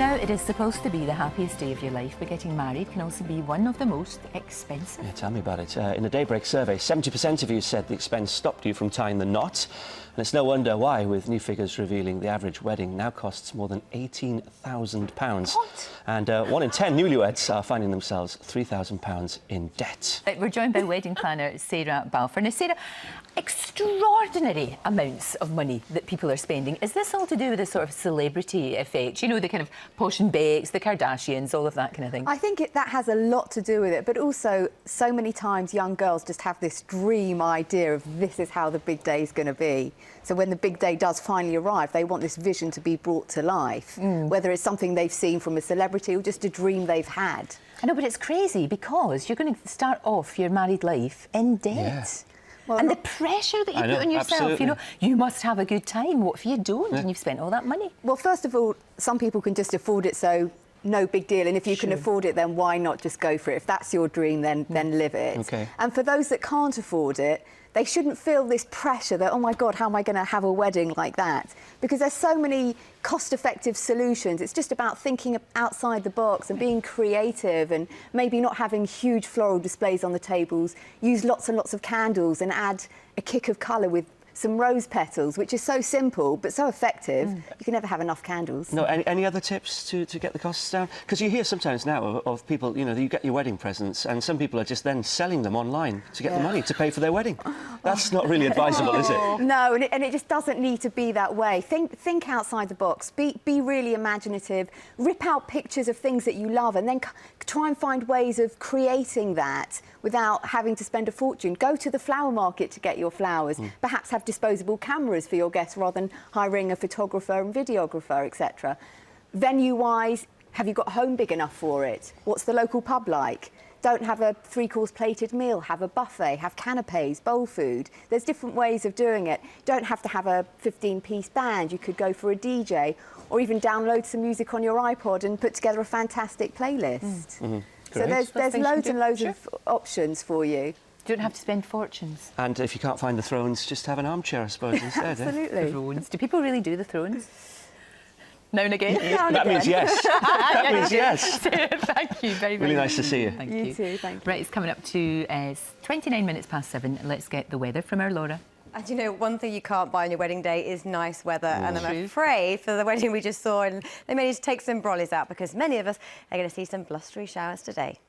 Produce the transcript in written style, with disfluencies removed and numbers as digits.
Now, it is supposed to be the happiest day of your life, but getting married can also be one of the most expensive. Yeah, tell me about it. In a Daybreak survey, 70% of you said the expense stopped you from tying the knot. And it's no wonder why, with new figures revealing the average wedding now costs more than £18,000. What? And 1 in 10 newlyweds are finding themselves £3,000 in debt. We're joined by wedding planner Sarah Balfour. Now, Sarah, extraordinary amounts of money that people are spending. Is this all to do with the sort of celebrity effect? You know, the kind of Posh and Becks, the Kardashians, all of that kind of thing? I think that has a lot to do with it, but also so many times young girls just have this dream idea of this is how the big day is going to be. So when the big day does finally arrive, they want this vision to be brought to life, whether it's something they've seen from a celebrity or just a dream they've had. I know, but it's crazy because you're going to start off your married life in debt. Yeah. Well, and the pressure that you put on yourself, absolutely. you know, you must have a good time. What if you don't and you've spent all that money? Well, first of all, some people can just afford it, so no big deal. And if you can afford it, then why not just go for it? If that's your dream, then live it. Okay. And for those that can't afford it, they shouldn't feel this pressure that, oh my God, how am I going to have a wedding like that? Because there's so many cost-effective solutions. It's just about thinking outside the box and being creative and maybe not having huge floral displays on the tables. Use lots and lots of candles and add a kick of colour with some rose petals, which is so simple but so effective. You can never have enough candles. No, any other tips to get the costs down? Because you hear sometimes now of people, you know, you get your wedding presents and some people are just then selling them online to get the money to pay for their wedding. That's not really advisable, is it? No, and it just doesn't need to be that way. Think outside the box. Be really imaginative. Rip out pictures of things that you love and then try and find ways of creating that without having to spend a fortune. Go to the flower market to get your flowers. Perhaps have disposable cameras for your guests rather than hiring a photographer and videographer, etc. Venue-wise, have you got a home big enough for it? What's the local pub like? Don't have a three-course plated meal, have a buffet, have canapes, bowl food. There's different ways of doing it. Don't have to have a 15-piece band. You could go for a DJ or even download some music on your iPod and put together a fantastic playlist. So there's loads and loads of options for you. You don't have to spend fortunes. And if you can't find the thrones, just have an armchair, I suppose, instead. Absolutely. Thrones. Do people really do the thrones? Now and again? That means yes. That means yes. Thank you very, very Really much. nice to see you. Thank You too, thank you. Right, it's coming up to 29 minutes past 7. Let's get the weather from our Laura. And you know, one thing you can't buy on your wedding day is nice weather. And I'm afraid for the wedding we just saw, and they may need to take some brollies out because many of us are going to see some blustery showers today.